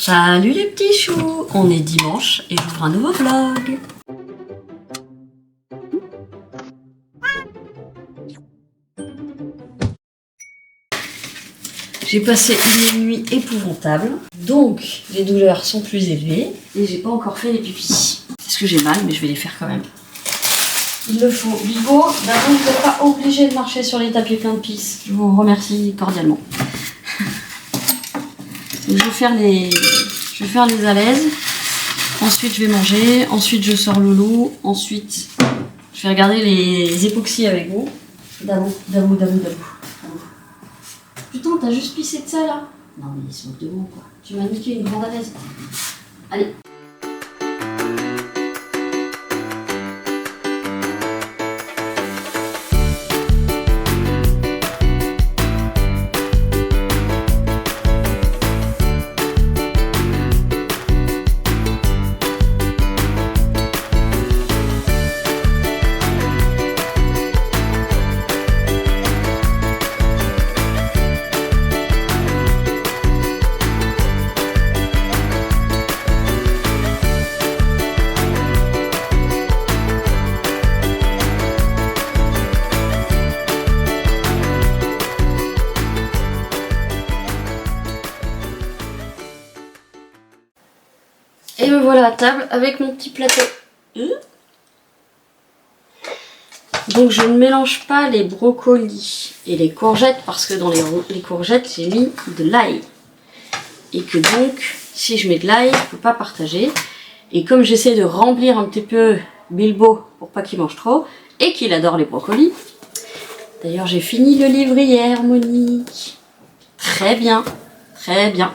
Salut les petits choux, on est dimanche et j'ouvre un nouveau vlog. J'ai passé une nuit épouvantable, donc les douleurs sont plus élevées et j'ai pas encore fait les pipis. Parce que j'ai mal, mais je vais les faire quand même. Il le faut. Bibo, d'abord vous n'êtes pas obligé de marcher sur les tapis pleins de pisse. Je vous remercie cordialement. Donc, je vais faire les à l'aise. Ensuite, je vais manger. Ensuite, je sors Loulou. Ensuite, je vais regarder les époxys avec vous. Dabou. Putain, t'as juste pissé de ça là? Non, mais il se moque de moi quoi. Tu m'as niqué une grande à l'aise. Allez. Et me voilà à table avec mon petit plateau. Donc je ne mélange pas les brocolis et les courgettes parce que dans les courgettes j'ai mis de l'ail. Et que donc si je mets de l'ail, je ne peux pas partager. Et comme j'essaie de remplir un petit peu Bilbo pour pas qu'il mange trop et qu'il adore les brocolis. D'ailleurs j'ai fini le livre hier, Monique. Très bien, très bien.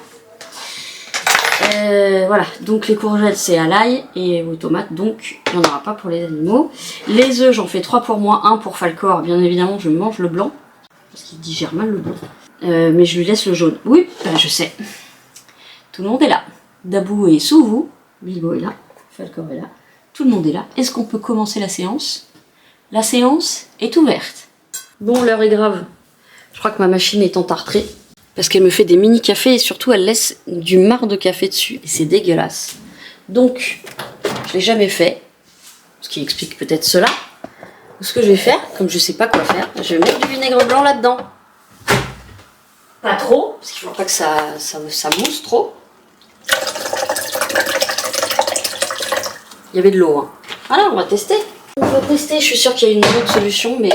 Voilà, donc les courgettes c'est à l'ail et aux tomates, donc il n'y en aura pas pour les animaux. Les œufs, j'en fais 3 pour moi, 1 pour Falcor. Bien évidemment, je mange le blanc parce qu'il digère mal le blanc. Mais je lui laisse le jaune. Oui, je sais. Tout le monde est là. Dabou est sous vous. Bilbo est là. Falcor est là. Tout le monde est là. Est-ce qu'on peut commencer la séance? La séance est ouverte. Bon, l'heure est grave. Je crois que ma machine est entartrée. Parce qu'elle me fait des mini cafés et surtout elle laisse du marc de café dessus. Et c'est dégueulasse. Donc, je l'ai jamais fait. Ce qui explique peut-être cela. Ce que je vais faire, comme je sais pas quoi faire, je vais mettre du vinaigre blanc là-dedans. Pas trop, parce qu'il ne faut pas que ça mousse trop. Il y avait de l'eau. Hein. Voilà, on va tester. On va tester, je suis sûre qu'il y a une autre solution, mais...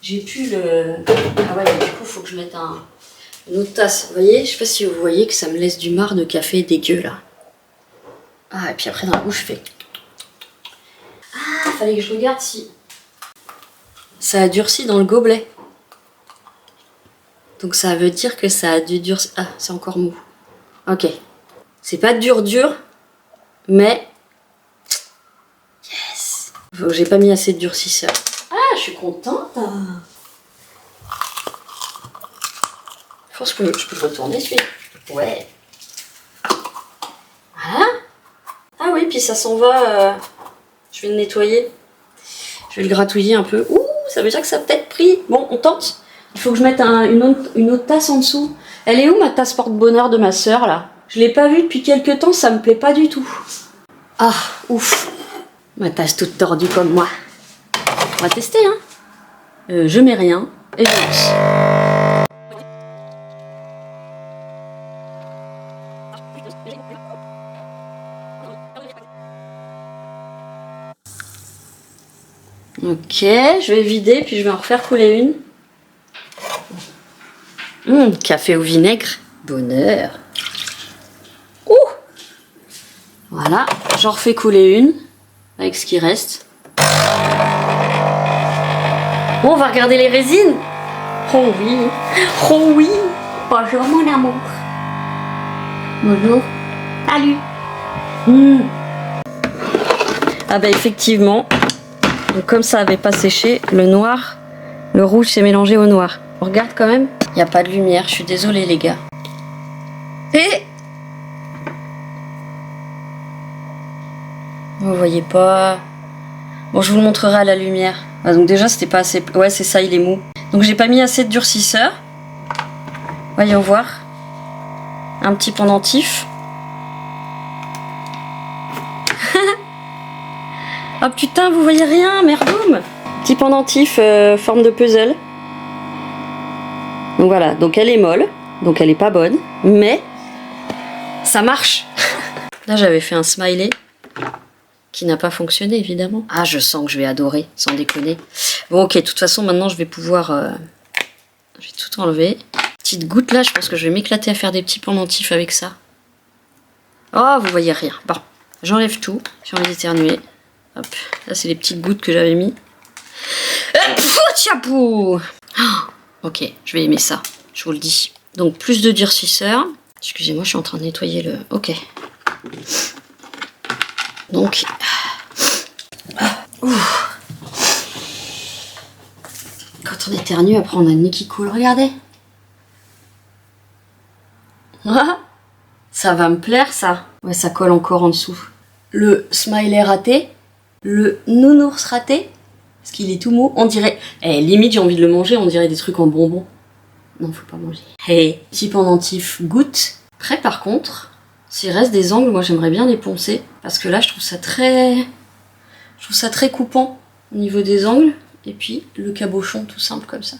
J'ai plus le... Ah ouais, du coup, il faut que je mette une autre tasse. Vous voyez, je sais pas si vous voyez que ça me laisse du marc de café dégueu, là. Ah, et puis après, dans la bouche, je fais... Ah, fallait que je regarde si... Ça a durci dans le gobelet. Donc ça veut dire que ça a dû durcir... Ah, c'est encore mou. Ok. C'est pas dur, mais... Yes. J'ai pas mis assez de durcisseur. Ah, je suis contente. Je pense que je peux le retourner celui-là. Ouais. Voilà. Ah oui, puis ça s'en va. Je vais le nettoyer. Je vais le gratouiller un peu. Ouh, ça veut dire que ça a peut-être pris. Bon, on tente. Il faut que je mette une autre tasse en dessous. Elle est où ma tasse porte-bonheur de ma soeur là? Je l'ai pas vue depuis quelques temps, ça me plaît pas du tout. Ah, ouf. Ma tasse toute tordue comme moi. On va tester, hein. Je mets rien et je lance. Ok, je vais vider puis je vais en refaire couler une. Café au vinaigre, bonheur. Ouh. Voilà, j'en refais couler une avec ce qui reste. Bon, on va regarder les résines. Oh oui, oh oui. Bonjour mon amour. Bonjour. Salut. Ah bah effectivement, donc comme ça avait pas séché, le noir, le rouge s'est mélangé au noir. On regarde quand même. Il n'y a pas de lumière, je suis désolée les gars. Et vous voyez pas. Bon, je vous le montrerai à la lumière. Ah, donc déjà, c'était pas assez... Ouais, c'est ça, il est mou. Donc j'ai pas mis assez de durcisseur. Voyons voir. un petit pendentif. Oh putain, vous voyez rien, merdoum. Petit pendentif forme de puzzle. Donc voilà, donc elle est molle, donc elle est pas bonne, mais ça marche. Là j'avais fait un smiley qui n'a pas fonctionné évidemment. Ah, je sens que je vais adorer, sans déconner. Bon ok, de toute façon maintenant je vais pouvoir... je vais tout enlever. Petite goutte là, je pense que je vais m'éclater à faire des petits pendentifs avec ça. Oh, vous voyez rien. Bon, j'enlève tout, j'ai envie d'éternuer. Hop, là c'est les petites gouttes que j'avais mis. Tchapou. Ok, je vais aimer ça, je vous le dis. Donc plus de durcisseur. Excusez-moi, je suis en train de nettoyer le... Ok. Donc... Quand on éternue, après on a le nez qui coule, regardez. Ça va me plaire ça. Ouais, ça colle encore en dessous. Le smiley raté. Le nounours raté. Parce qu'il est tout mou. On dirait... limite j'ai envie de le manger, on dirait des trucs en bonbons. Non, faut pas manger. Hey, petit pendentif goutte. Après par contre, s'il reste des angles, moi j'aimerais bien les poncer. Parce que là je trouve ça très... Je trouve ça très coupant au niveau des angles. Et puis le cabochon tout simple comme ça.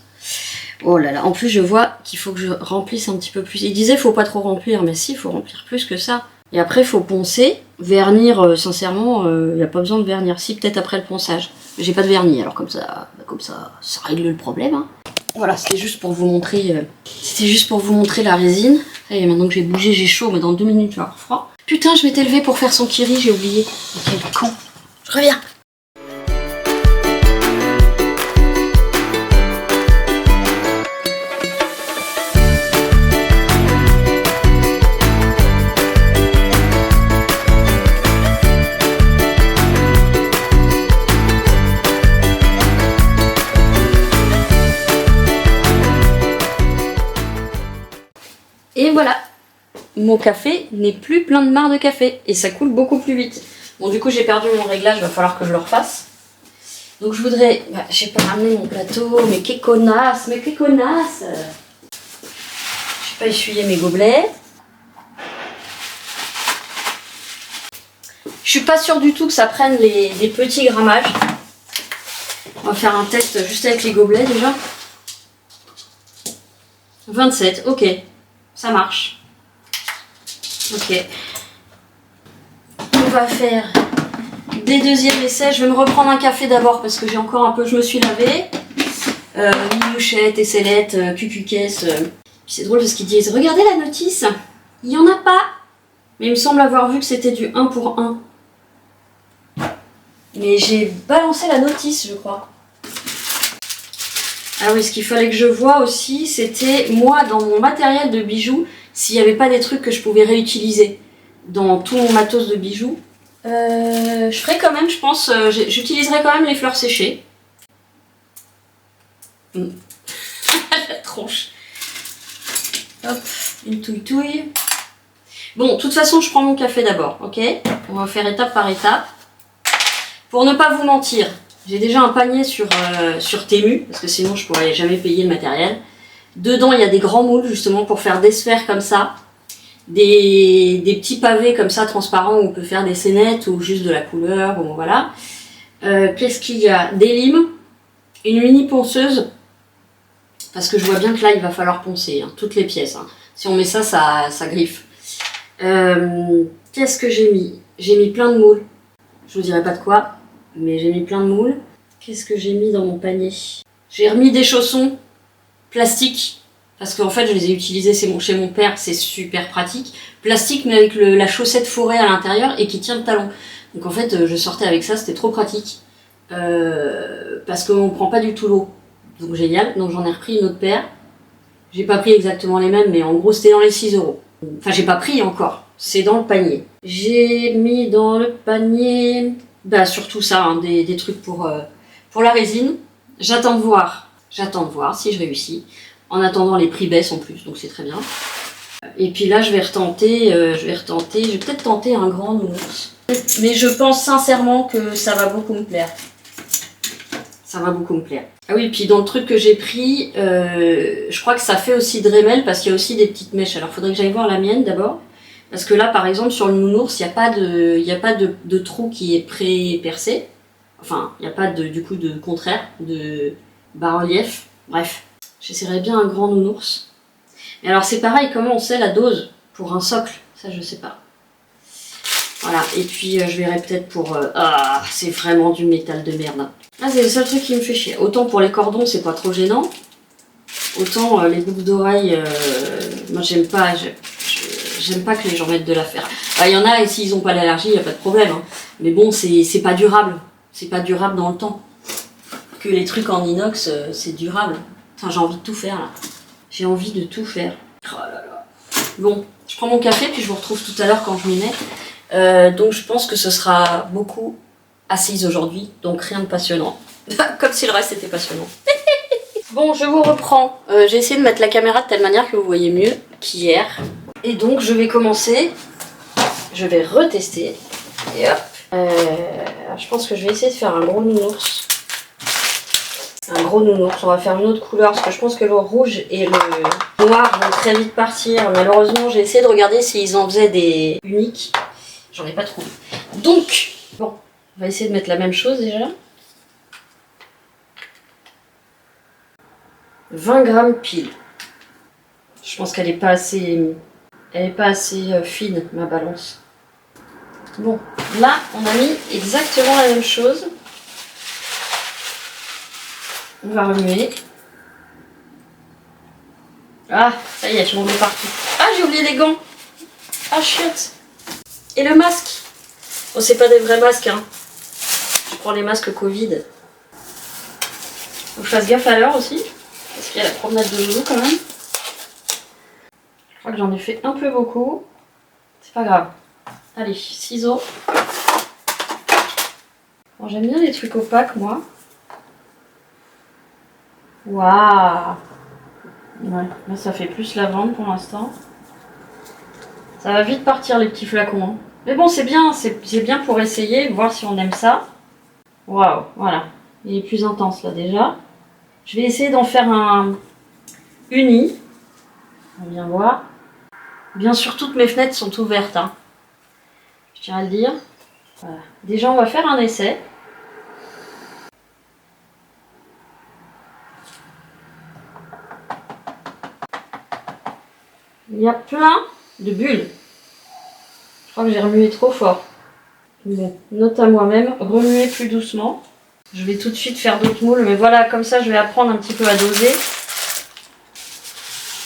Oh là là, en plus je vois qu'il faut que je remplisse un petit peu plus. Il disait faut pas trop remplir, mais si, il faut remplir plus que ça. Et après il faut poncer, vernir, sincèrement, il n'y a pas besoin de vernir. Si, peut-être après le ponçage. J'ai pas de vernis, alors comme ça ça règle le problème. Hein. Voilà, c'était juste pour vous montrer la résine. Et maintenant que j'ai bougé, j'ai chaud, mais dans 2 minutes je vais avoir froid. Putain, je m'étais levée pour faire son kiri, j'ai oublié. Mais quel con. Je reviens. Et voilà, mon café n'est plus plein de marre de café et ça coule beaucoup plus vite. Bon, du coup j'ai perdu mon réglage, il va falloir que je le refasse. Donc je voudrais... Bah, j'ai pas ramené mon plateau, mais qu'est connasse, J'ai pas essuyé mes gobelets. Je suis pas sûre du tout que ça prenne les petits grammages. On va faire un test juste avec les gobelets déjà. 27, ok. Ça marche. Ok. On va faire des deuxièmes essais. Je vais me reprendre un café d'abord parce que j'ai encore un peu... Je me suis lavée. Minouchette, Esselette, Cucucaisse. C'est drôle parce qu'ils disent « Regardez la notice, il n'y en a pas !» Mais il me semble avoir vu que c'était du 1 pour 1. Mais j'ai balancé la notice, je crois. Ah oui, ce qu'il fallait que je voie aussi, c'était moi dans mon matériel de bijoux, s'il n'y avait pas des trucs que je pouvais réutiliser dans tout mon matos de bijoux. Je ferai quand même, je pense, j'utiliserai quand même les fleurs séchées. La tronche. Hop, une touille-touille. Bon, de toute façon, je prends mon café d'abord, ok? On va faire étape par étape. Pour ne pas vous mentir, j'ai déjà un panier sur Temu, parce que sinon je pourrais jamais payer le matériel. Dedans, il y a des grands moules, justement, pour faire des sphères comme ça. Des petits pavés comme ça, transparents, où on peut faire des scénettes ou juste de la couleur, bon voilà. Qu'est-ce qu'il y a? Des limes, une mini ponceuse, parce que je vois bien que là, il va falloir poncer, hein, toutes les pièces. Hein. Si on met ça, ça griffe. Qu'est-ce que j'ai mis? J'ai mis plein de moules. Je vous dirai pas de quoi, mais j'ai mis plein de moules. Qu'est-ce que j'ai mis dans mon panier? J'ai remis des chaussons plastiques, parce qu'en fait je les ai utilisés chez mon père, c'est super pratique. Plastique mais avec la chaussette fourrée à l'intérieur et qui tient le talon. Donc en fait je sortais avec ça, c'était trop pratique. Parce qu'on ne prend pas du tout l'eau. Donc génial, donc j'en ai repris une autre paire. J'ai pas pris exactement les mêmes, mais en gros c'était dans les 6 €. Enfin j'ai pas pris encore, c'est dans le panier. J'ai mis dans le panier, bah surtout ça, hein, des trucs pour la résine. J'attends de voir si je réussis. En attendant les prix baissent en plus, donc c'est très bien. Et puis là je vais retenter, je vais peut-être tenter un grand nounours. Mais je pense sincèrement que ça va beaucoup me plaire. Ça va beaucoup me plaire. Ah oui, puis dans le truc que j'ai pris, je crois que ça fait aussi Dremel parce qu'il y a aussi des petites mèches. Alors faudrait que j'aille voir la mienne d'abord. Parce que là, par exemple, sur le nounours, il n'y a pas de trou qui est pré-percé. Enfin, il n'y a pas du coup de contraire, de bas-relief. Bref, j'essaierai bien un grand nounours. Mais alors c'est pareil, comment on sait la dose pour un socle? Ça, je sais pas. Voilà, et puis je verrai peut-être pour... Ah, c'est vraiment du métal de merde. Ah, c'est le seul truc qui me fait chier. Autant pour les cordons, c'est pas trop gênant. Autant les boucles d'oreilles, moi j'aime pas... J'aime pas que les gens mettent de la fer. Il y en a, et s'ils ont pas l'allergie, il n'y a pas de problème. Hein. Mais bon, c'est pas durable. C'est pas durable dans le temps. Que les trucs en inox, c'est durable. Enfin, j'ai envie de tout faire, là. J'ai envie de tout faire. Oh là là. Bon, je prends mon café, puis je vous retrouve tout à l'heure quand je m'y mets. Donc je pense que ce sera beaucoup assise aujourd'hui, donc rien de passionnant. Comme si le reste était passionnant. Bon, je vous reprends. J'ai essayé de mettre la caméra de telle manière que vous voyez mieux qu'hier. Et donc je vais commencer, je vais retester, et hop, je pense que je vais essayer de faire un gros nounours. Un gros nounours, on va faire une autre couleur, parce que je pense que le rouge et le noir vont très vite partir. Malheureusement, j'ai essayé de regarder s'ils en faisaient des uniques, j'en ai pas trouvé. Donc, bon, on va essayer de mettre la même chose déjà. 20 grammes pile. Je pense qu'elle n'est pas assez... Elle n'est pas assez fine, ma balance. Bon, là, on a mis exactement la même chose. On va remuer. Ah, ça y est, je m'en mets partout. Ah, j'ai oublié les gants. Ah, chiotte. Et le masque. Bon, c'est pas des vrais masques, hein. Je prends les masques Covid. Faut que je fasse gaffe à l'heure aussi. Parce qu'il y a la promenade de nounou quand même. Je crois que j'en ai fait un peu beaucoup. C'est pas grave. Allez, ciseaux. Bon, j'aime bien les trucs opaques, moi. Waouh! Ouais, là ça fait plus lavande pour l'instant. Ça va vite partir les petits flacons. Hein. Mais bon, c'est bien pour essayer, voir si on aime ça. Waouh, voilà. Il est plus intense là déjà. Je vais essayer d'en faire un uni. On va bien voir. Bien sûr, toutes mes fenêtres sont ouvertes. Hein. Je tiens à le dire. Voilà. Déjà, on va faire un essai. Il y a plein de bulles. Je crois que j'ai remué trop fort. Bon, note à moi-même, remuer plus doucement. Je vais tout de suite faire d'autres moules, mais voilà, comme ça je vais apprendre un petit peu à doser.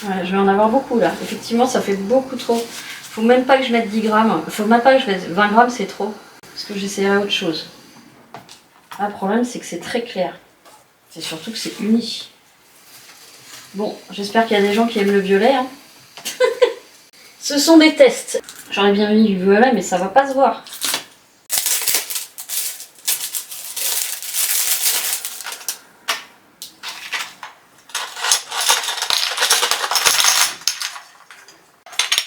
Ouais, je vais en avoir beaucoup là. Effectivement, ça fait beaucoup trop. Faut même pas que je mette 10 grammes. Faut même pas que je mette 20 grammes, c'est trop. Parce que j'essaierai autre chose. Ah, le problème, c'est que c'est très clair. C'est surtout que c'est uni. Bon, j'espère qu'il y a des gens qui aiment le violet. Hein. Ce sont des tests. J'aurais bien mis du violet, mais ça va pas se voir.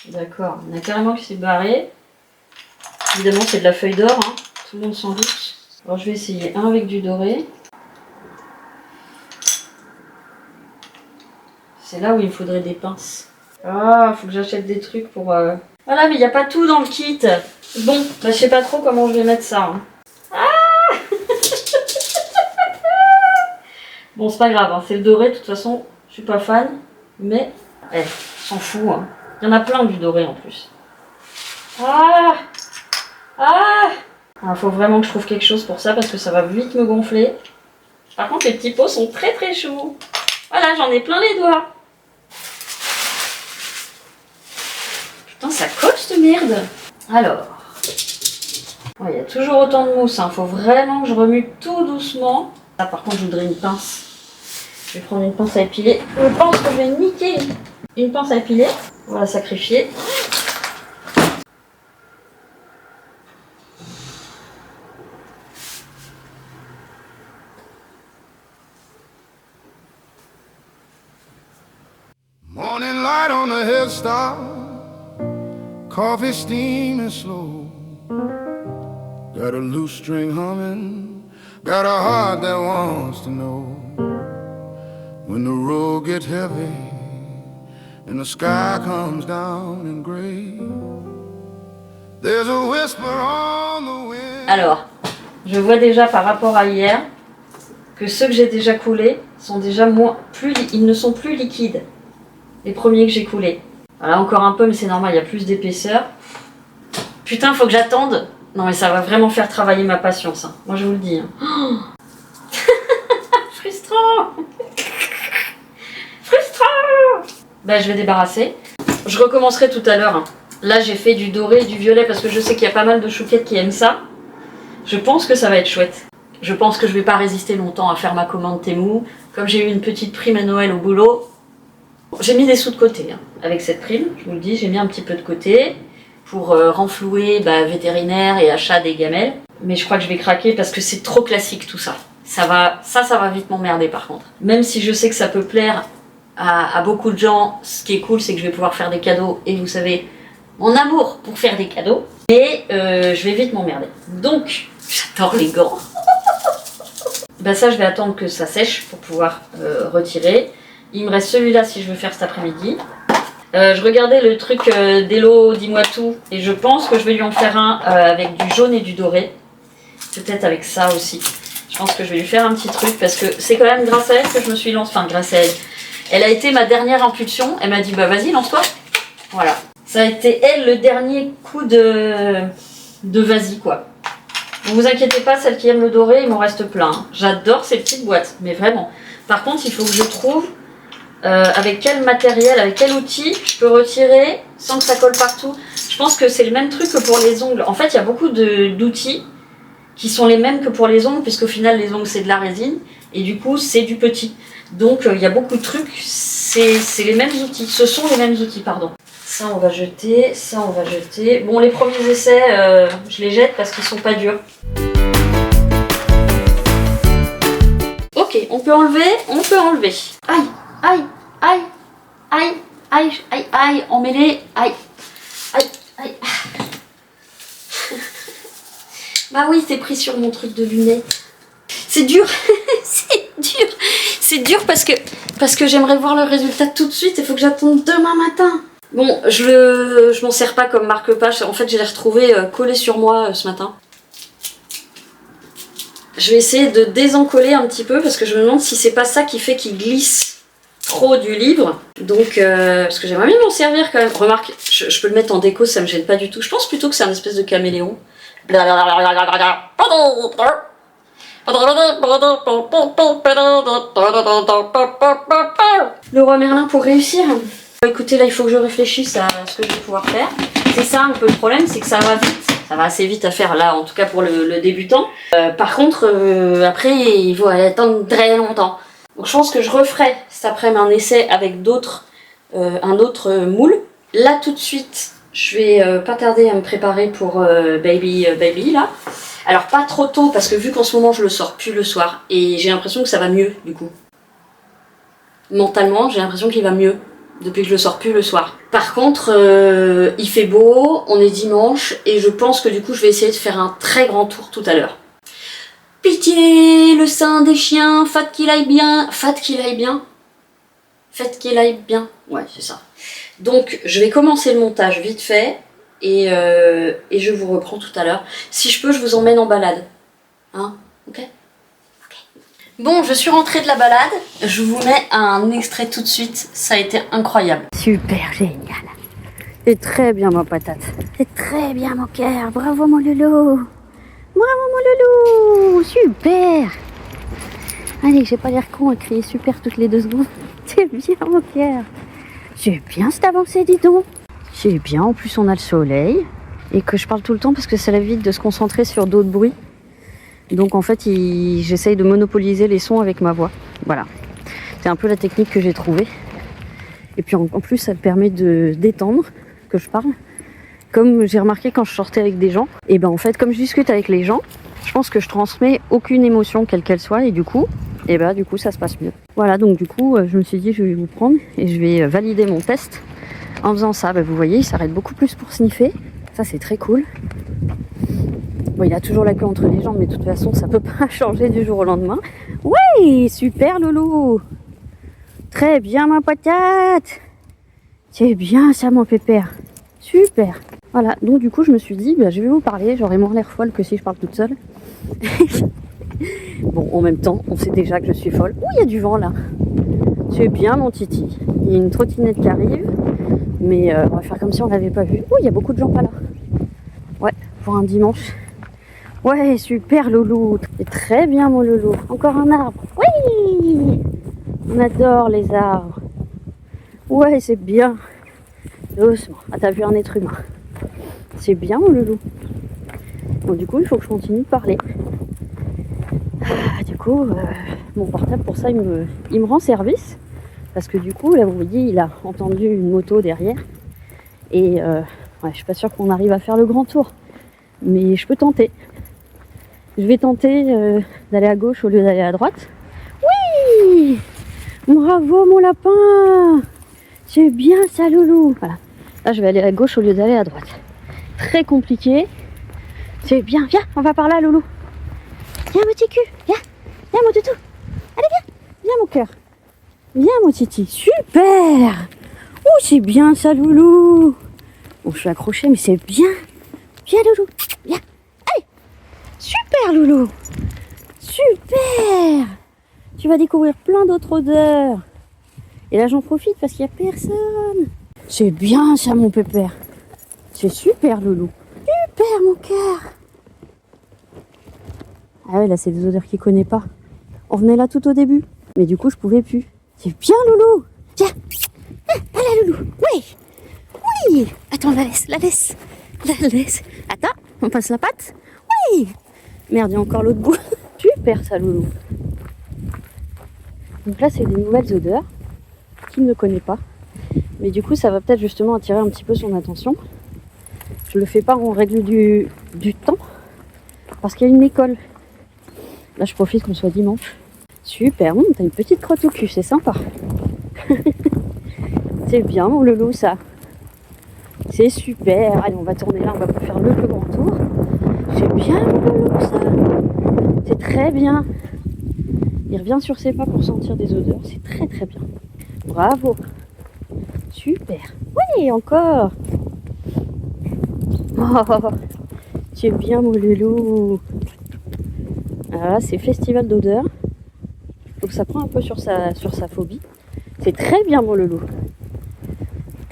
D'accord, on a carrément qui s'est barré. Évidemment, c'est de la feuille d'or, hein. Tout le monde s'en doute. Alors, je vais essayer un avec du doré. C'est là où il me faudrait des pinces. Ah, faut que j'achète des trucs pour... Voilà, mais il n'y a pas tout dans le kit. Bon, bah, je sais pas trop comment je vais mettre ça. Hein. Ah bon, c'est pas grave, hein. C'est le doré, de toute façon, je suis pas fan. Mais, s'en fout. Hein. Il y en a plein du doré en plus. Ah faut vraiment que je trouve quelque chose pour ça parce que ça va vite me gonfler. Par contre, les petits pots sont très très chauds. Voilà, j'en ai plein les doigts. Putain, ça colle cette merde. Alors, il y a toujours autant de mousse. Faut vraiment que je remue tout doucement. Ah, par contre, je voudrais une pince. Je vais prendre une pince à épiler. Je pense que je vais niquer une pince à épiler. On va la sacrifier. Morning light on the hillside, coffee steaming slow. Got a loose string humming got a heart that wants to know when the road gets heavy and the sky comes down in gray. There's a whisper on the wind. Alors, je vois déjà par rapport à hier que ceux que j'ai déjà coulés sont déjà ils ne sont plus liquides. Les premiers que j'ai coulés. Voilà, encore un peu, mais c'est normal, il y a plus d'épaisseur. Putain, faut que j'attende. Non, mais ça va vraiment faire travailler ma patience. Hein. Moi, je vous le dis. Hein. Oh frustrant. Frustrant. Ben, je vais débarrasser. Je recommencerai tout à l'heure. Hein. Là, j'ai fait du doré et du violet parce que je sais qu'il y a pas mal de chouquettes qui aiment ça. Je pense que ça va être chouette. Je pense que je vais pas résister longtemps à faire ma commande Temu. Comme j'ai eu une petite prime à Noël au boulot, j'ai mis des sous de côté. Hein. Avec cette prime, je vous le dis, j'ai mis un petit peu de côté pour renflouer vétérinaire et achat des gamelles. Mais je crois que je vais craquer parce que c'est trop classique tout ça. Ça va vite m'emmerder par contre. Même si je sais que ça peut plaire à beaucoup de gens, ce qui est cool, c'est que je vais pouvoir faire des cadeaux. Et vous savez, mon amour pour faire des cadeaux. Et je vais vite m'emmerder. Donc, j'adore les gants. Ben ça, je vais attendre que ça sèche pour pouvoir retirer. Il me reste celui-là si je veux faire cet après-midi. Je regardais le truc d'Hello, dis-moi tout. Et je pense que je vais lui en faire un avec du jaune et du doré. Peut-être avec ça aussi. Je pense que je vais lui faire un petit truc parce que c'est quand même grâce à elle que je me suis lancée. Enfin, grâce à elle. Elle a été ma dernière impulsion. Elle m'a dit, bah vas-y, lance-toi. Voilà. Ça a été elle le dernier coup de vas-y quoi. Ne vous inquiétez pas, celles qui aiment le doré, il m'en reste plein. Hein. J'adore ces petites boîtes, mais vraiment. Par contre, il faut que je trouve avec quel matériel, avec quel outil je peux retirer sans que ça colle partout. Je pense que c'est le même truc que pour les ongles. En fait, il y a beaucoup d'outils qui sont les mêmes que pour les ongles, puisqu'au final, les ongles, c'est de la résine. Et du coup, c'est du petit. Donc, il y a beaucoup de trucs, c'est les mêmes outils. Ce sont les mêmes outils, pardon. Ça, on va jeter. Ça, on va jeter. Bon, les premiers essais, je les jette parce qu'ils sont pas durs. Ok, on peut enlever. Aïe, aïe, aïe, aïe, aïe, aïe, aïe, emmêlé, aïe, aïe, aïe. Bah oui, c'est pris sur mon truc de lunettes. C'est dur, c'est dur parce que j'aimerais voir le résultat tout de suite. Il faut que j'attende demain matin. Bon, je m'en sers pas comme marque-page. En fait, je l'ai retrouvé collé sur moi ce matin. Je vais essayer de désencoller un petit peu parce que je me demande si c'est pas ça qui fait qu'il glisse trop du livre. Donc, parce que j'aimerais bien m'en servir quand même. Remarque, je peux le mettre en déco, ça me gêne pas du tout. Je pense plutôt que c'est un espèce de caméléon. Le roi Merlin pour réussir. Écoutez, là il faut que je réfléchisse à ce que je vais pouvoir faire. C'est ça un peu le problème, c'est que ça va vite. Ça va assez vite à faire là, en tout cas pour le débutant. Par contre, après il faut attendre très longtemps. Donc je pense que je referai cet après-midi un essai avec un autre moule. Là tout de suite, je vais pas tarder à me préparer pour Baby là. Alors pas trop tôt parce que vu qu'en ce moment je le sors plus le soir et j'ai l'impression que ça va mieux du coup. Mentalement j'ai l'impression qu'il va mieux depuis que je le sors plus le soir. Par contre il fait beau, on est dimanche et je pense que du coup je vais essayer de faire un très grand tour tout à l'heure. Pitié, le sein des chiens, faites qu'il aille bien. Faites qu'il aille bien. Faites qu'il aille bien. Ouais c'est ça. Donc je vais commencer le montage vite fait. Et je vous reprends tout à l'heure. Si je peux, je vous emmène en balade. Hein? Ok? Bon, je suis rentrée de la balade. Je vous mets un extrait tout de suite. Ça a été incroyable. Super génial. C'est très bien, ma patate. C'est très bien, mon cœur. Bravo, mon loulou. Bravo, mon loulou. Super. Allez, j'ai pas l'air con à crier super toutes les 2 secondes. C'est bien, mon cœur. C'est bien cette avancée, dis donc. C'est bien, en plus on a le soleil et que je parle tout le temps parce que ça l'évite de se concentrer sur d'autres bruits. Donc en fait, j'essaye de monopoliser les sons avec ma voix. Voilà, c'est un peu la technique que j'ai trouvée. Et puis en plus, ça me permet de détendre que je parle. Comme j'ai remarqué quand je sortais avec des gens, et ben en fait, comme je discute avec les gens, je pense que je transmets aucune émotion quelle qu'elle soit et du coup ça se passe mieux. Voilà, donc du coup, je me suis dit je vais vous prendre et je vais valider mon test. En faisant ça, vous voyez, il s'arrête beaucoup plus pour sniffer. Ça, c'est très cool. Bon, il a toujours la queue entre les jambes, mais de toute façon, ça peut pas changer du jour au lendemain. Ouais, super loulou. Très bien ma patate. C'est bien ça mon pépère. Super. Voilà, donc du coup je me suis dit, bah, je vais vous parler, j'aurais moins l'air folle que si je parle toute seule. Bon, en même temps, on sait déjà que je suis folle. Ouh, il y a du vent là. C'est bien mon titi. Il y a une trottinette qui arrive, mais on va faire comme si on l'avait pas vu. Ouh, il y a beaucoup de gens pas là. Ouais, pour un dimanche. Ouais, super loulou. C'est très bien mon loulou. Encore un arbre. Oui, on adore les arbres. Ouais, c'est bien. Doucement. Ah, t'as vu un être humain. C'est bien mon loulou. Bon, du coup, il faut que je continue de parler. Ah, du coup, mon portable, pour ça, il me rend service. Parce que du coup, là, vous voyez, il a entendu une moto derrière. Et ouais, je suis pas sûre qu'on arrive à faire le grand tour. Mais je peux tenter. Je vais tenter d'aller à gauche au lieu d'aller à droite. Oui! Bravo mon lapin! C'est bien ça loulou! Voilà. Là je vais aller à gauche au lieu d'aller à droite. Très compliqué. C'est bien. Viens, on va par là loulou. Viens mon petit cul. Viens. Viens mon toutou. Allez viens. Viens mon cœur. Viens mon titi. Super! Oh c'est bien ça loulou! Bon je suis accrochée mais c'est bien. Viens loulou. Viens. Allez! Super loulou! Super! Tu vas découvrir plein d'autres odeurs. Et là j'en profite parce qu'il n'y a personne. C'est bien ça mon pépère. C'est super loulou. Super mon cœur. Ah ouais là c'est des odeurs qu'il connaît pas. On venait là tout au début. Mais du coup je pouvais plus. C'est bien loulou. Viens. Allez loulou. Oui. Oui. Attends la laisse. La laisse. Attends, on passe la patte. Oui. Merde, il y a encore l'autre bout. Super ça loulou. Donc là c'est des nouvelles odeurs qu'il ne connaît pas. Mais du coup ça va peut-être justement attirer un petit peu son attention. Je le fais pas en règle du temps. Parce qu'il y a une école. Là je profite qu'on soit dimanche. Super, t'as une petite crotte au cul, c'est sympa. C'est bien mon loulou ça. C'est super. Allez on va tourner là, on va pas faire le plus grand tour. C'est bien mon loulou ça. C'est très bien. Il revient sur ses pas pour sentir des odeurs. C'est très très bien. Bravo. Super. Oui, encore. Oh, c'est bien mon loulou. Alors là, c'est festival d'odeurs. Donc ça prend un peu sur sa phobie. C'est très bien mon loulou.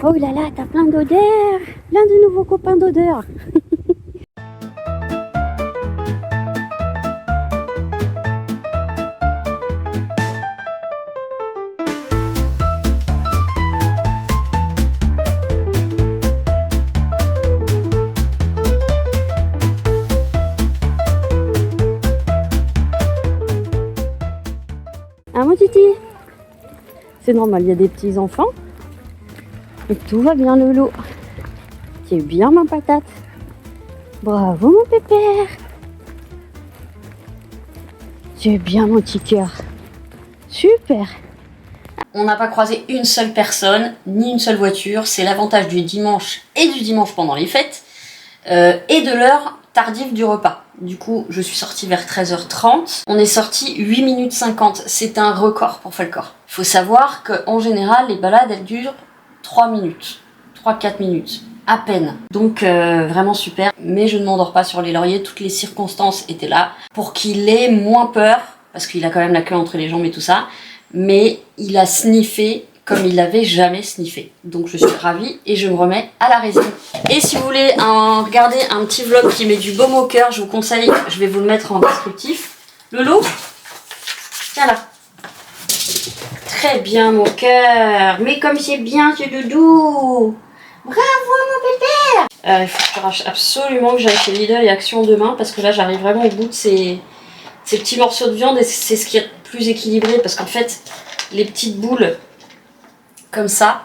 Oh là là, t'as plein d'odeurs. Plein de nouveaux copains d'odeurs. Ah mon titi, c'est normal, il y a des petits enfants. Et tout va bien loulou. C'est bien ma patate. Bravo mon pépère. C'est bien mon petit cœur. Super. On n'a pas croisé une seule personne, ni une seule voiture. C'est l'avantage du dimanche et du dimanche pendant les fêtes. Et de l'heure tardive du repas. Du coup, je suis sortie vers 13h30. On est sorti 8 minutes 50. C'est un record pour Falcor. Il faut savoir qu'en général, les balades, elles durent 3 minutes. 3-4 minutes. À peine. Donc, vraiment super. Mais je ne m'endors pas sur les lauriers. Toutes les circonstances étaient là pour qu'il ait moins peur. Parce qu'il a quand même la queue entre les jambes et tout ça. Mais il a sniffé comme il n'avait jamais sniffé. Donc je suis ravie et je me remets à la résine. Et si vous voulez regarder un petit vlog qui met du baume au cœur, je vous conseille, je vais vous le mettre en descriptif. Loulou, tiens là. Très bien mon cœur. Mais comme c'est bien ce doudou. Bravo mon pépère. Il faut que je absolument que j'aille chez Lidl et Action demain parce que là j'arrive vraiment au bout de ces petits morceaux de viande et c'est ce qui est le plus équilibré parce qu'en fait les petites boules comme ça,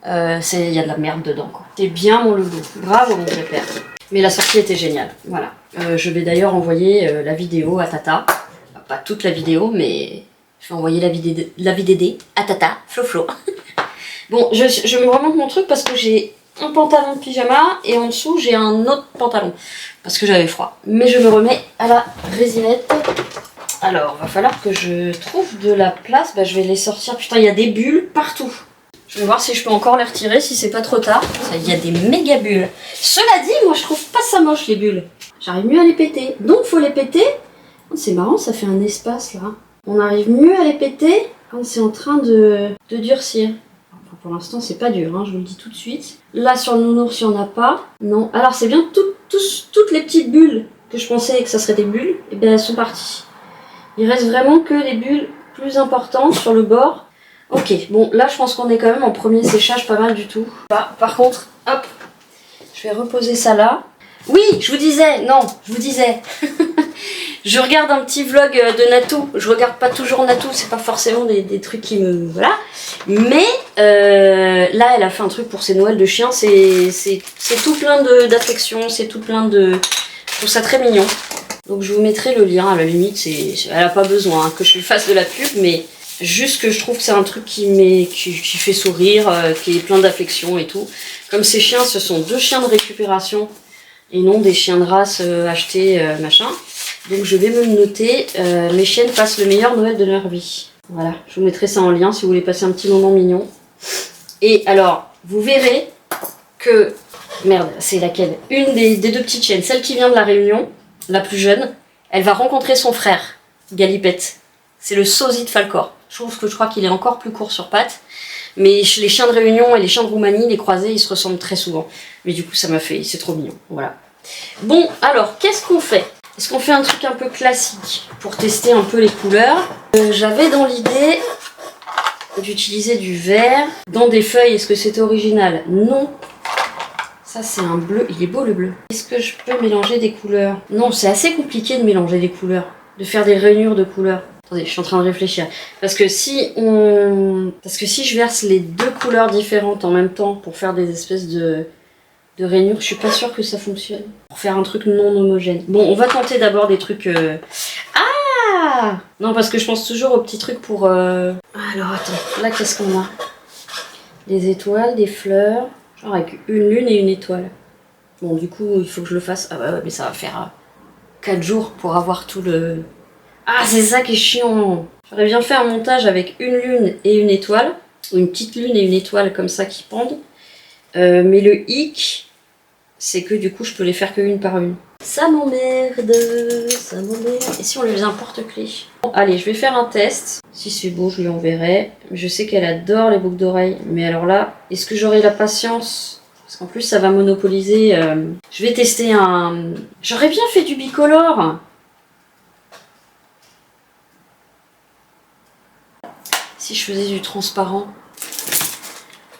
il y a de la merde dedans quoi. C'est bien mon loulou, bravo mon pépère. Mais la sortie était géniale, voilà. Je vais d'ailleurs envoyer la vidéo à Tata. Pas toute la vidéo, mais je vais envoyer la VDD à Tata, Flo. Bon, je me remonte mon truc parce que j'ai un pantalon de pyjama et en dessous j'ai un autre pantalon parce que j'avais froid. Mais je me remets à la résinette. Alors, va falloir que je trouve de la place. Bah, je vais les sortir. Putain, il y a des bulles partout. Je vais voir si je peux encore les retirer, si c'est pas trop tard. Il y a des méga bulles. Cela dit, moi je trouve pas ça moche les bulles. J'arrive mieux à les péter. Donc faut les péter. Oh, c'est marrant, ça fait un espace là. On arrive mieux à les péter quand c'est en train de durcir. Enfin, pour l'instant c'est pas dur, hein, je vous le dis tout de suite. Là sur le nounours il n'y en a pas. Non. Alors c'est bien toutes les petites bulles que je pensais que ça serait des bulles. Et bien elles sont parties. Il reste vraiment que les bulles plus importantes sur le bord. Ok, bon là je pense qu'on est quand même en premier séchage pas mal du tout. Par contre, hop, je vais reposer ça là. Oui, je vous disais, je regarde un petit vlog de Natou. Je regarde pas toujours Natou, c'est pas forcément des trucs qui me... Voilà. Mais là elle a fait un truc pour ses Noëls de chien, c'est tout plein d'affection, c'est tout plein de... Je trouve ça très mignon. Donc je vous mettrai le lien, à la limite, elle a pas besoin hein, que je lui fasse de la pub, mais... Juste que je trouve que c'est un truc qui fait sourire, qui est plein d'affection et tout. Comme ces chiens, ce sont 2 chiens de récupération et non des chiens de race achetés, machin. Donc je vais me noter, mes chiennes passent le meilleur Noël de leur vie. Voilà, je vous mettrai ça en lien si vous voulez passer un petit moment mignon. Et alors, vous verrez que... Merde, c'est laquelle? Une des 2 petites chiennes, celle qui vient de la Réunion, la plus jeune, elle va rencontrer son frère, Galipette. C'est le sosie de Falcor. Je crois qu'il est encore plus court sur pattes. Mais les chiens de Réunion et les chiens de Roumanie, les croisés, ils se ressemblent très souvent. Mais du coup, ça m'a fait... C'est trop mignon. Voilà. Bon, alors, qu'est-ce qu'on fait? Est-ce qu'on fait un truc un peu classique pour tester un peu les couleurs? J'avais dans l'idée d'utiliser du vert dans des feuilles. Est-ce que c'était original? Non. Ça, c'est un bleu. Il est beau, le bleu. Est-ce que je peux mélanger des couleurs? Non, c'est assez compliqué de mélanger des couleurs. De faire des rainures de couleurs. Attendez, je suis en train de réfléchir. Parce que si je verse les 2 couleurs différentes en même temps pour faire des espèces de rainures, je suis pas sûre que ça fonctionne. Pour faire un truc non homogène. Bon, on va tenter d'abord des trucs... Ah! Non, parce que je pense toujours aux petits trucs pour... Alors, attends. Là, qu'est-ce qu'on a? Des étoiles, des fleurs. Genre avec une lune et une étoile. Bon, du coup, il faut que je le fasse. Ah bah ouais, mais ça va faire 4 jours pour avoir tout le... Ah, c'est ça qui est chiant. J'aurais bien fait un montage avec une lune et une étoile. Ou une petite lune et une étoile comme ça qui pendent. Mais le hic, c'est que du coup, je peux les faire que une par une. Ça m'emmerde, ça m'emmerde. Et si on lui faisait un porte-clés? Bon, allez, je vais faire un test. Si c'est beau, je lui enverrai. Je sais qu'elle adore les boucles d'oreilles. Mais alors là, est-ce que j'aurai la patience? Parce qu'en plus, ça va monopoliser. Je vais tester un... J'aurais bien fait du bicolore. Si je faisais du transparent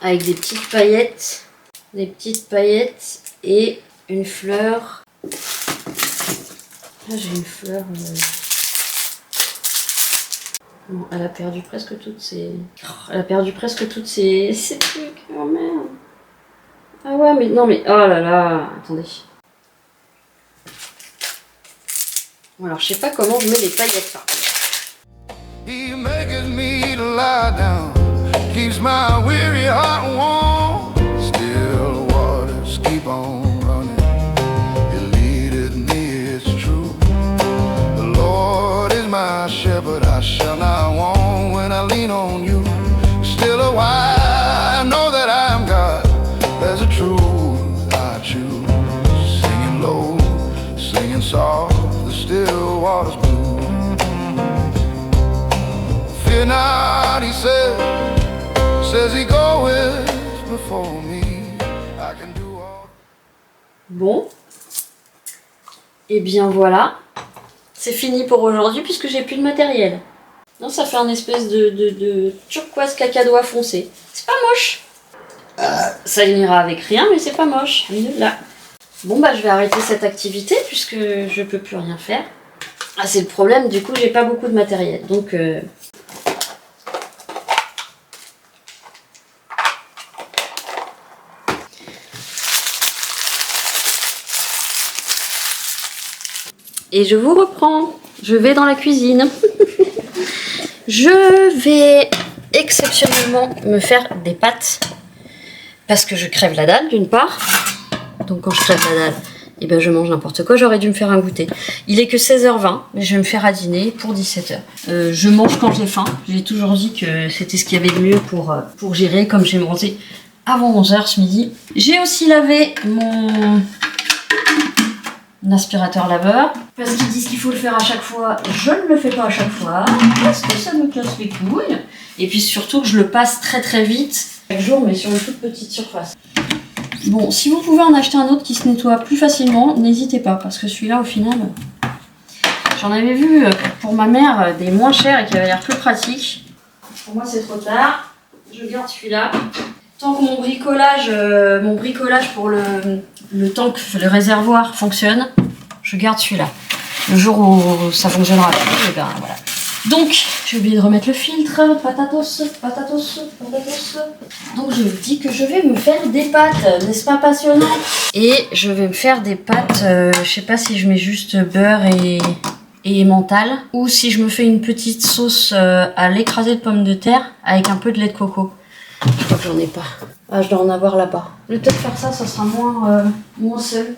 avec des petites paillettes et une fleur. Là j'ai une fleur. Non, elle a perdu presque toutes ses. Elle a perdu presque toutes ses trucs. Oh merde. Ah ouais, mais non, mais oh là là. Attendez. Bon, alors je sais pas comment je mets les paillettes là. He makes me to lie down, keeps my weary heart warm. Still waters keep on running, it leadeth me, it's true. The Lord is my shepherd, I shall not want when I lean on you. Still a while, I know that I am God, there's a truth I choose. Singing low, singing soft, the still waters blue. Fear not, he says he goeth before me. I can do all. Bon, et bien voilà, c'est fini pour aujourd'hui puisque j'ai plus de matériel. Non, ça fait un espèce de turquoise cacadois foncé. C'est pas moche. Ça n'ira avec rien, mais c'est pas moche. Là. Bon bah je vais arrêter cette activité puisque je peux plus rien faire. Ah, c'est le problème, du coup j'ai pas beaucoup de matériel. Donc et je vous reprends. Je vais dans la cuisine. Je vais exceptionnellement me faire des pâtes. Parce que je crève la dalle d'une part. Donc quand je crève la dalle, et ben je mange n'importe quoi. J'aurais dû me faire un goûter. Il est que 16h20, mais je vais me faire à dîner pour 17h. Je mange quand j'ai faim. J'ai toujours dit que c'était ce qu'il y avait de mieux pour gérer, comme j'ai mangé avant 11h ce midi. J'ai aussi lavé mon aspirateur laveur. Parce qu'ils disent qu'il faut le faire à chaque fois. Je ne le fais pas à chaque fois. Parce que ça me casse les couilles. Et puis surtout que je le passe très très vite. Chaque jour, mais sur une toute petite surface. Bon, si vous pouvez en acheter un autre qui se nettoie plus facilement, n'hésitez pas. Parce que celui-là, au final, j'en avais vu pour ma mère des moins chers et qui avaient l'air plus pratiques. Pour moi, c'est trop tard. Je garde celui-là. Tant que mon bricolage pour le tank, le réservoir fonctionne, je garde celui-là. Le jour où ça fonctionnera plus, et ben voilà. Donc, j'ai oublié de remettre le filtre, patatos. Donc, je vous dis que je vais me faire des pâtes, n'est-ce pas passionnant? Et je vais me faire des pâtes, je sais pas si je mets juste beurre et mental, ou si je me fais une petite sauce à l'écrasé de pommes de terre avec un peu de lait de coco. Je crois que j'en ai pas. Ah, je dois en avoir là-bas. Je vais peut-être faire ça, ça sera moins seul.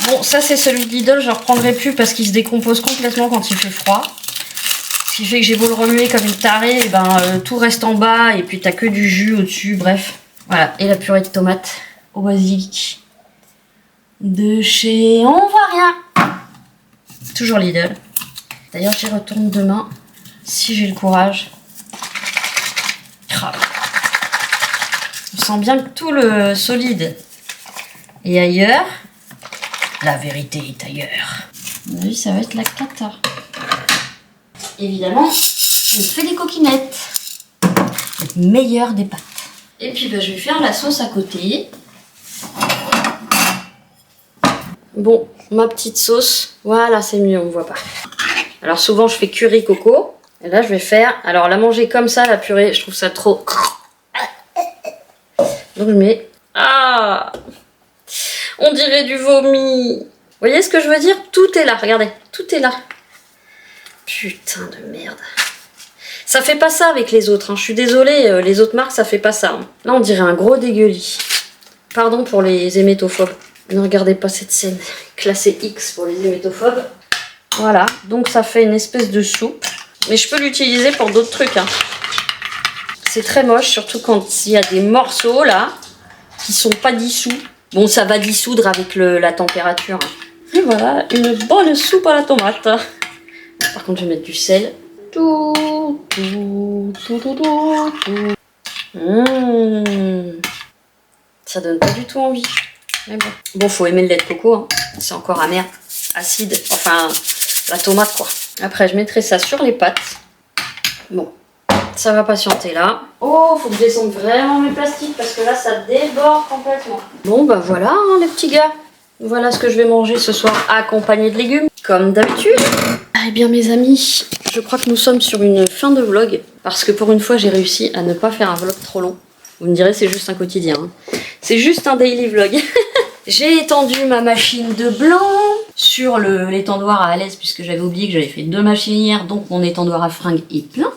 Bon, ça c'est celui de Lidl, je ne reprendrai plus parce qu'il se décompose complètement quand il fait froid. Ce qui fait que j'ai beau le remuer comme une tarée, et tout reste en bas et puis t'as que du jus au-dessus, bref. Voilà, et la purée de tomates au basilic de chez On Voit Rien. Toujours Lidl. D'ailleurs, j'y retourne demain si j'ai le courage. On sent bien que tout le solide est ailleurs. La vérité est ailleurs. À mon avis, ça va être la cata. Évidemment, je me fais des coquinettes. Le meilleur des pâtes. Et puis, je vais faire la sauce à côté. Bon, ma petite sauce. Voilà, c'est mieux, on ne voit pas. Alors souvent je fais curry coco. Et là je vais faire... Alors la manger comme ça, la purée, je trouve ça trop... Donc je mets... Ah, on dirait du vomi. Vous voyez ce que je veux dire? Tout est là, regardez. Tout est là. Putain de merde. Ça fait pas ça avec les autres. Hein. Je suis désolée, les autres marques ça fait pas ça. Hein. Là on dirait un gros dégueulis. Pardon pour les hémétophobes. Ne regardez pas cette scène. Classée X pour les hémétophobes. Voilà, donc ça fait une espèce de soupe. Mais je peux l'utiliser pour d'autres trucs. Hein. C'est très moche, surtout quand il y a des morceaux là qui sont pas dissous. Bon, ça va dissoudre avec la température. Hein. Et voilà, une bonne soupe à la tomate. Par contre, je vais mettre du sel. Ça donne pas du tout envie. Mais bon. Bon, faut aimer le lait de coco. Hein. C'est encore amer, acide. Enfin... la tomate quoi. Après je mettrai ça sur les pâtes. Bon, ça va patienter là. Oh, faut que je descende vraiment mes plastiques parce que là ça déborde complètement. Bon bah voilà hein, les petits gars. Voilà ce que je vais manger ce soir accompagné de légumes, comme d'habitude. Eh bien mes amis, je crois que nous sommes sur une fin de vlog. Parce que pour une fois j'ai réussi à ne pas faire un vlog trop long. Vous me direz c'est juste un quotidien. Hein. C'est juste un daily vlog. J'ai étendu ma machine de blanc sur l'étendoir à Alès puisque j'avais oublié que j'avais fait 2 machinières, donc mon étendoir à fringues est plein.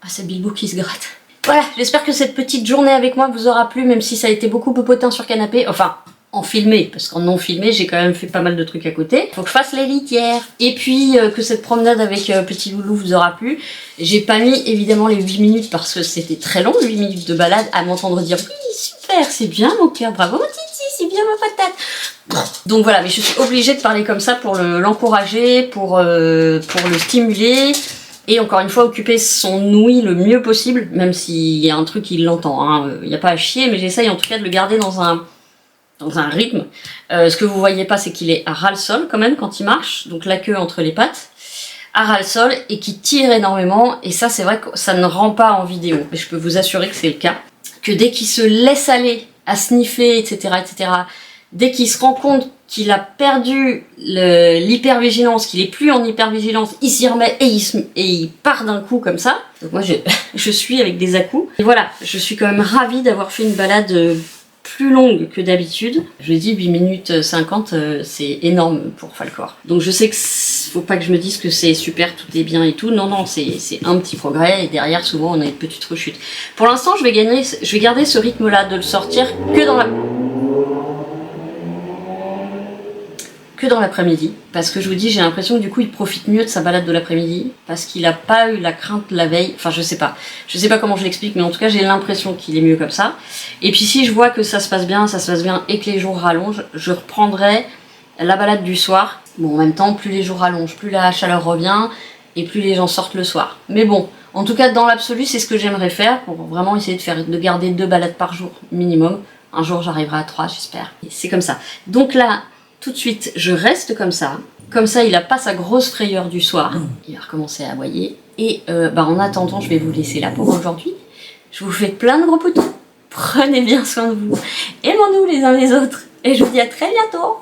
Ah, c'est Bilbo qui se gratte. Voilà, j'espère que cette petite journée avec moi vous aura plu, même si ça a été beaucoup popotin sur canapé. Enfin, en filmé, parce qu'en non filmé, j'ai quand même fait pas mal de trucs à côté. Faut que je fasse les litières. Et puis, que cette promenade avec petit loulou vous aura plu. J'ai pas mis, évidemment, les 8 minutes, parce que c'était très long, 8 minutes de balade, à m'entendre dire « Oui, super, c'est bien mon cœur, bravo Titi, c'est bien ma patate !» Donc voilà, mais je suis obligée de parler comme ça pour l'encourager, pour le stimuler. Et encore une fois, occuper son ouïe le mieux possible, même s'il y a un truc qui l'entend. Hein. Il n'y a pas à chier, mais j'essaye en tout cas de le garder dans un rythme. Ce que vous voyez pas, c'est qu'il est à ras-le-sol quand même quand il marche, donc la queue entre les pattes, à ras-le-sol, et qui tire énormément. Et ça, c'est vrai que ça ne rend pas en vidéo, mais je peux vous assurer que c'est le cas. Que dès qu'il se laisse aller à sniffer, etc., dès qu'il se rend compte qu'il a perdu l'hypervigilance, qu'il est plus en hypervigilance, il s'y remet et il part d'un coup comme ça. Donc moi je suis avec des à-coups. Et voilà, je suis quand même ravie d'avoir fait une balade plus longue que d'habitude. Je dis 8 minutes 50, c'est énorme pour Falkor. Donc je sais que faut pas que je me dise que c'est super, tout est bien et tout. Non, non, c'est un petit progrès et derrière souvent on a une petite rechute. Pour l'instant je vais garder ce rythme-là, de le sortir que dans l'après-midi, parce que je vous dis, j'ai l'impression que du coup il profite mieux de sa balade de l'après-midi, parce qu'il a pas eu la crainte la veille, enfin je sais pas comment je l'explique, mais en tout cas j'ai l'impression qu'il est mieux comme ça. Et puis si je vois que ça se passe bien et que les jours rallongent, je reprendrai la balade du soir. Bon, en même temps, plus les jours rallongent, plus la chaleur revient, et plus les gens sortent le soir. Mais bon, en tout cas dans l'absolu, c'est ce que j'aimerais faire, pour vraiment essayer de garder 2 balades par jour minimum. Un jour j'arriverai à 3, j'espère. Et c'est comme ça. Donc là, tout de suite, je reste comme ça. Comme ça, il a pas sa grosse frayeur du soir. Il va recommencer à aboyer. Et en attendant, je vais vous laisser là pour aujourd'hui. Je vous fais plein de gros poutous. Prenez bien soin de vous. Aimons-nous les uns les autres. Et je vous dis à très bientôt.